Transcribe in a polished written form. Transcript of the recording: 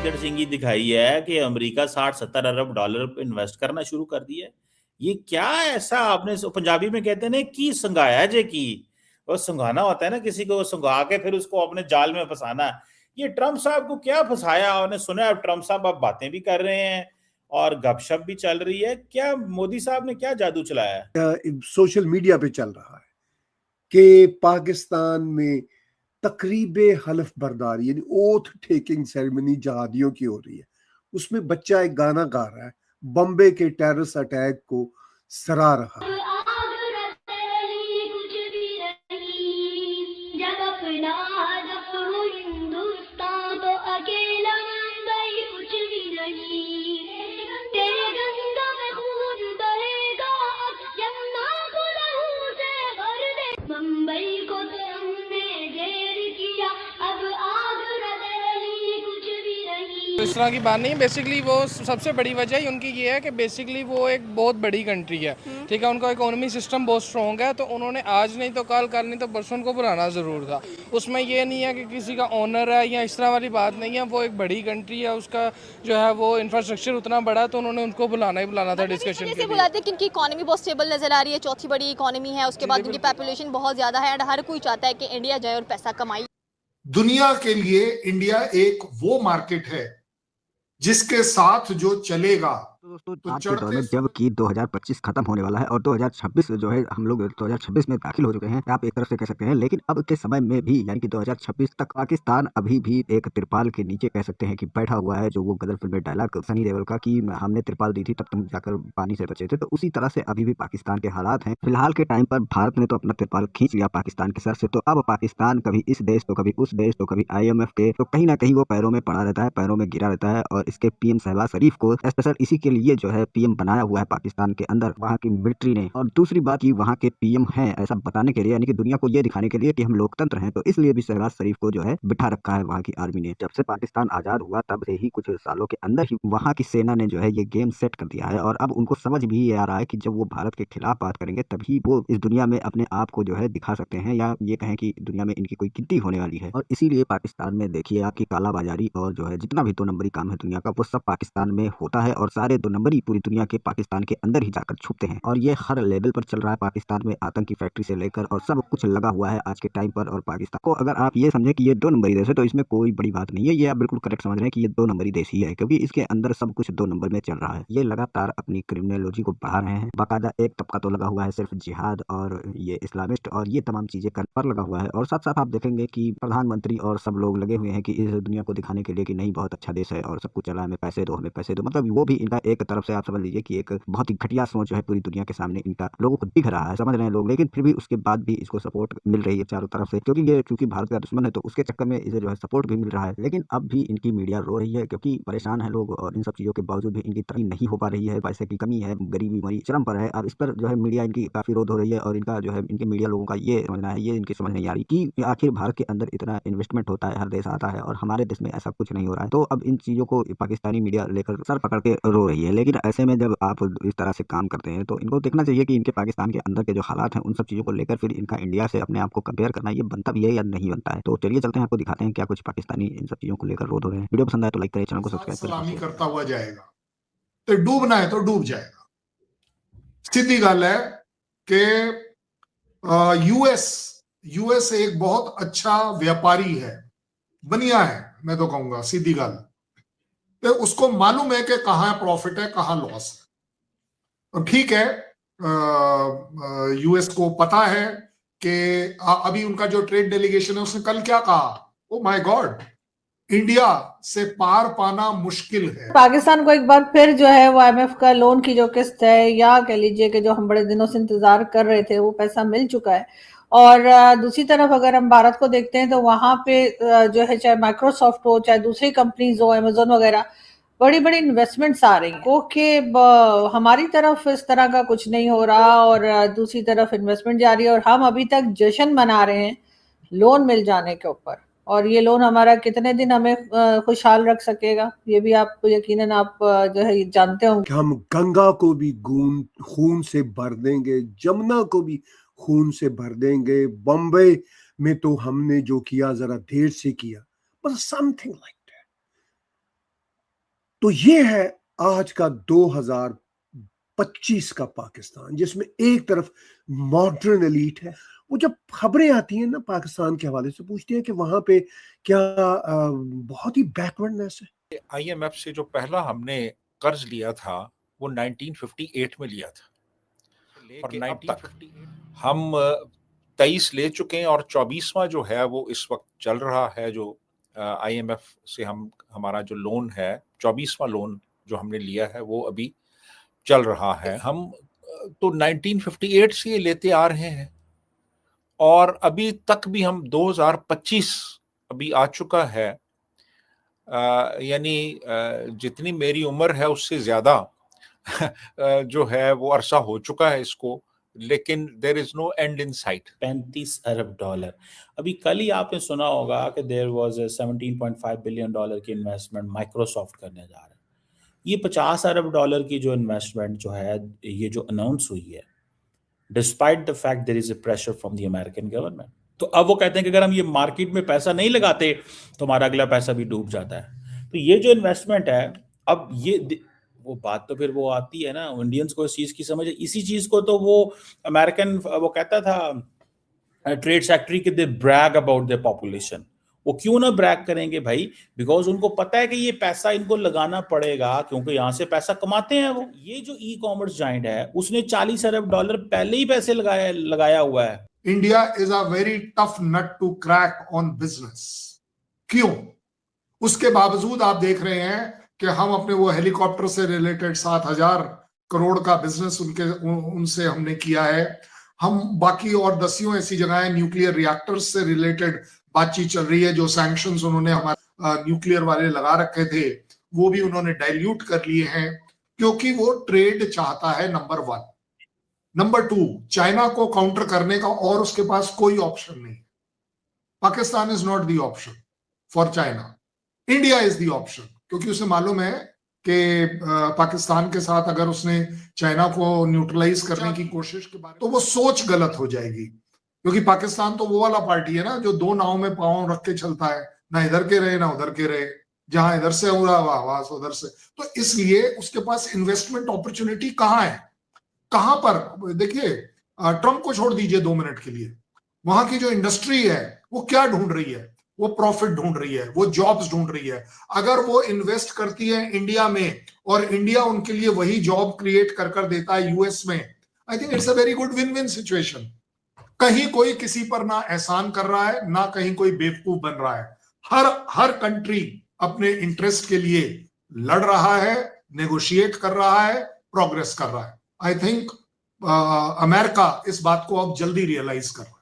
गिरदड़ सिंगी दिखाई है कि अमेरिका 60-70 अरब डॉलर इन्वेस्ट करना शुरू कर दिया है। ये क्या ऐसा आपने पंजाबी में कहते हैं ना की संगाया जे की, और संगाना होता है ना किसी को, संगा के फिर उसको अपने जाल में फंसाना। ये ट्रंप साहब को क्या फंसाया? आपने सुना है ट्रंप साहब अब बातें भी कर रहे हैं और गपशप भी चल रही है। क्या मोदी साहब ने क्या जादू चलाया है? सोशल मीडिया पे चल रहा है कि पाकिस्तान में तकरीबे हलफ बर्दारी यानी ओथ टेकिंग सेरेमनी जहादियों की हो रही है। उसमें बच्चा एक गाना गा रहा है, बम्बे के टेररिस्ट अटैक को सराह रहा है। तो इस तरह की बात नहीं है। बेसिकली वो सबसे बड़ी वजह ही उनकी ये है कि बेसिकली वो एक बहुत बड़ी कंट्री है, ठीक है। उनका इकोनॉमी सिस्टम बहुत स्ट्रॉन्ग है, तो उन्होंने आज नहीं तो कल नहीं तो परसों उनको बुलाना ज़रूर था। उसमें ये नहीं है कि किसी का ऑनर है या इस तरह वाली बात नहीं है। वो एक बड़ी कंट्री है, उसका जो है वो इंफ्रास्ट्रक्चर उतना बड़ा है, तो उन्होंने उनको बुलाना ही बुलाना था डिस्कशन के लिए। बुलाते हैं क्योंकि इकोनॉमी बहुत स्टेबल नजर आ रही है, चौथी बड़ी इकोनॉमी है, उसके बाद उनकी पॉपुलेशन बहुत ज़्यादा है एंड हर कोई चाहता है कि इंडिया जाए और पैसा कमाए। दुनिया के लिए इंडिया एक वो मार्केट है जिसके साथ जो चलेगा। दोस्तों आज के दौर में जब कि 2025 खत्म होने वाला है और 2026 जो है हम लोग 2026 में दाखिल हो चुके हैं, आप एक तरफ से कह सकते हैं, लेकिन अब के समय में भी यानी कि 2026 तक पाकिस्तान अभी भी एक तिरपाल के नीचे कह सकते हैं कि बैठा हुआ है। जो वो गदर फिल्म में डायलॉग सनी देओल का कि हमने तिरपाल दी थी तब तुम जाकर पानी से बचे थे, तो उसी तरह से अभी भी पाकिस्तान के हालात हैं। फिलहाल के टाइम पर भारत ने तो अपना तिरपाल खींच लिया पाकिस्तान के सर से, तो अब पाकिस्तान कभी इस देश तो कभी उस देश तो कभी IMF के, तो कहीं ना कहीं वो पैरों में पड़ा रहता है, पैरों में गिरा रहता है। और इसके PM शहबाज शरीफ को स्पेशल इसी के लिए जो है PM बनाया हुआ है पाकिस्तान के अंदर वहाँ की मिलिट्री ने। और दूसरी बात की वहाँ के PM हैं ऐसा बताने के लिए, यानी कि दुनिया को ये दिखाने के लिए कि हम लोकतंत्र हैं, तो इसलिए भी शहबाज शरीफ को जो है बिठा रखा है वहाँ की आर्मी ने। जब से पाकिस्तान आजाद हुआ तब से ही कुछ सालों के अंदर ही वहाँ की सेना ने जो है ये गेम सेट कर दिया है। और अब उनको समझ भी ये आ रहा है कि जब वो भारत के खिलाफ बात करेंगे तभी वो इस दुनिया में अपने आप को जो है दिखा सकते हैं, या ये कहें कि दुनिया में इनकी कोई गिनती होने वाली है। और इसीलिए पाकिस्तान में देखिए आपकी कालाबाजारी और जो है जितना भी 2 नंबरी काम है दुनिया का, वो सब पाकिस्तान में होता है। और सारे 2 नंबरी पूरी दुनिया के पाकिस्तान के अंदर ही जाकर छुपते हैं। और ये हर लेवल पर चल रहा है पाकिस्तान में, आतंकी फैक्ट्री से लेकर और सब कुछ लगा हुआ है आज के टाइम पर। और पाकिस्तान को अगर आप ये समझे कि ये 2 नंबरी देश है तो इसमें कोई बड़ी बात नहीं है, ये आप बिल्कुल करेक्ट समझ रहे हैं कि ये 2 नंबरी देश ही है, क्योंकि इसके अंदर सब कुछ 2 नंबर में चल रहा है। ये लगातार अपनी क्रिमिनोलॉजी को बढ़ा रहे हैं। बाकायदा एक तबका तो लगा हुआ है सिर्फ जिहाद और ये इस्लामिस्ट और ये तमाम चीजें कर पर लगा हुआ है। और साथ साथ आप देखेंगे कि प्रधानमंत्री और सब लोग लगे हुए हैं कि इस दुनिया को दिखाने के लिए कि नहीं बहुत अच्छा देश है और सब कुछ चला, हमें पैसे दो, हमें पैसे दो। मतलब वो भी इनका एक तरफ से आप समझ लीजिए कि एक बहुत ही घटिया सोच जो है पूरी दुनिया के सामने इनका लोगों को दिख रहा है, समझ रहे हैं लोग। लेकिन फिर भी उसके बाद भी इसको सपोर्ट मिल रही है चारों तरफ से, क्योंकि ये चूंकि भारत का दुश्मन है तो उसके चक्कर में इसे जो है सपोर्ट भी मिल रहा है। लेकिन अब भी इनकी मीडिया रो रही है क्योंकि परेशान है लोग, और इन सब चीजों के बावजूद भी इनकी तरक्की नहीं हो पा रही है। पैसे की कमी है, गरीबी मरी चरम पर है। अब इस पर जो है मीडिया इनकी काफी रोध हो रही है। और इनका जो है इनके मीडिया लोगों का ये समझना है, ये इनकी समझ नहीं आ रही कि आखिर भारत के अंदर इतना इन्वेस्टमेंट होता है, हर देश आता है, और हमारे देश में ऐसा कुछ नहीं हो रहा है। तो अब इन चीजों को पाकिस्तानी मीडिया लेकर सर पकड़ के रो रही है। लेकिन ऐसे में जब आप इस तरह से काम करते हैं तो इनको देखना चाहिए कि इनके पाकिस्तान के अंदर के जो हालात हैं उन सब चीजों को लेकर फिर इनका इंडिया से अपने आप को कंपेयर करना ये बनता भी है या नहीं बनता है। तो चलिए चलते हैं, आपको दिखाते हैं क्या कुछ पाकिस्तानी इन सब चीजों को लेकर रोध हो रहे हैं। वीडियो पसंद आए तो लाइक करें, चैनल को सब्सक्राइब करें। सलामी करता हुआ जाएगा तो डूबना है तो डूब जाएगा। सीधी गल है कि यूएस एक बहुत अच्छा व्यापारी है, बनिया है, मैं तो कहूंगा सीधी गल। तो उसको मालूम है कि कहां प्रॉफिट है कहां लॉस है। और ठीक है, यूएस को पता है कि अभी उनका जो ट्रेड डेलीगेशन है उसने कल क्या कहा, ओ माय गॉड, इंडिया से पार पाना मुश्किल है। पाकिस्तान को एक बार फिर जो है वो IMF का लोन की जो किस्त है, या कह लीजिए कि जो हम बड़े दिनों से इंतजार कर रहे थे, वो पैसा मिल चुका है। और दूसरी तरफ अगर हम भारत को देखते हैं तो वहां पे जो है चाहे माइक्रोसॉफ्ट हो चाहे दूसरी कंपनीज हो, अमेजोन वगैरह, बड़ी बड़ी इन्वेस्टमेंट्स आ रही हैं कि हमारी तरफ इस तरह का कुछ नहीं हो रहा और दूसरी तरफ इन्वेस्टमेंट जा रही है। और हम अभी तक जश्न मना रहे हैं लोन मिल जाने के ऊपर। और ये लोन हमारा कितने दिन हमें खुशहाल रख सकेगा, ये भी आप यकीनन आप जो है जानते होंगे कि हम गंगा को भी खून से भर देंगे, जमुना को भी खून से भर देंगे, बम्बई में तो हमने जो किया जरा देर से किया, बस समथिंग लाइक दैट। तो ये है आज का 2025 का पाकिस्तान, जिसमें एक तरफ मॉडर्न एलीट है। वो जब खबरें आती हैं ना पाकिस्तान के हवाले से, पूछती हैं कि वहां पे क्या बहुत ही बैकवर्डनेस है। IMF से जो पहला हमने कर्ज लिया था वो 1958 में लिया था, और अब तक हम 23 ले चुके हैं, और 24वां जो है वो इस वक्त चल रहा है। जो IMF से हमारा जो लोन है, 24वां लोन जो हमने लिया है वो अभी चल रहा है। हम तो 1958 से ये लेते आ रहे हैं, और अभी तक भी हम 2025 अभी आ चुका है, यानी जितनी मेरी उम्र है उससे ज्यादा जो है वो अरसा हो चुका है इसको, लेकिन there is no end in sight. 35 अरब डॉलर। अभी कल ही आपने सुना होगा कि there was a 17.5 billion dollar की इन्वेस्टमेंट माइक्रोसॉफ्ट करने जा रहा है। ये 50 अरब डॉलर की जो इन्वेस्टमेंट जो है, ये जो अनाउंस हुई है, despite the fact there is a pressure from the American government. तो अब वो कहते हैं कि अगर हम ये मार्केट में पैसा नहीं लगाते तो हमारा अगला पैसा भी डूब जाता है। तो ये जो इन्वेस्टमेंट है, अब ये वो बात तो फिर वो आती है ना, इंडियंस को इस चीज की समझ है। इसी चीज को तो वो अमेरिकन वो कहता था ट्रेड सेक्रेटरी कि दे ब्रैग अबाउट देयर पॉपुलेशन। वो क्यों ना ब्रैग करेंगे भाई, बिकॉज उनको पता है कि ये पैसा इनको लगाना पड़ेगा, क्योंकि यहाँ से पैसा कमाते हैं वो। ये जो ई कॉमर्स जाइंट है उसने 40 अरब डॉलर पहले ही पैसे लगाया हुआ है। India is a very tough nut to crack on business. क्यों? उसके बावजूद आप देख रहे हैं कि हम अपने वो हेलीकॉप्टर से रिलेटेड 7,000 करोड़ का बिजनेस उनसे हमने किया है। हम बाकी और दसियों ऐसी जगहें न्यूक्लियर रिएक्टर्स से रिलेटेड बातचीत चल रही है। जो सैंक्शंस उन्होंने हमारे न्यूक्लियर वाले लगा रखे थे वो भी उन्होंने डाइल्यूट कर लिए हैं, क्योंकि वो ट्रेड चाहता है, नंबर 1। नंबर 2, चाइना को काउंटर करने का और उसके पास कोई ऑप्शन नहीं। Pakistan is not the option for China, India is the option, क्योंकि उसे मालूम है कि पाकिस्तान के साथ अगर उसने चाइना को न्यूट्रलाइज करने की कोशिश के बारे में, तो वो सोच गलत हो जाएगी। क्योंकि पाकिस्तान तो वो वाला पार्टी है ना जो 2 नाव में पांव रख के चलता है, ना इधर के रहे ना उधर के रहे, जहां इधर से हो रहा आवाज उधर से। तो इसलिए उसके पास इन्वेस्टमेंट अपॉर्चुनिटी कहाँ है, कहां पर? देखिए, ट्रम्प को छोड़ दीजिए 2 मिनट के लिए, वहां की जो इंडस्ट्री है वो क्या ढूंढ रही है? वो प्रॉफिट ढूंढ रही है, वो जॉब्स ढूंढ रही है। अगर वो इन्वेस्ट करती है इंडिया में और इंडिया उनके लिए वही जॉब क्रिएट कर देता है यूएस में, I think it's a very good win win situation. कहीं कोई किसी पर ना एहसान कर रहा है, ना कहीं कोई बेवकूफ बन रहा है। हर कंट्री अपने इंटरेस्ट के लिए लड़ रहा है, नेगोशिएट कर रहा है, प्रोग्रेस कर रहा है। आई थिंक अमेरिका इस बात को अब जल्दी रियलाइज कर रहा है।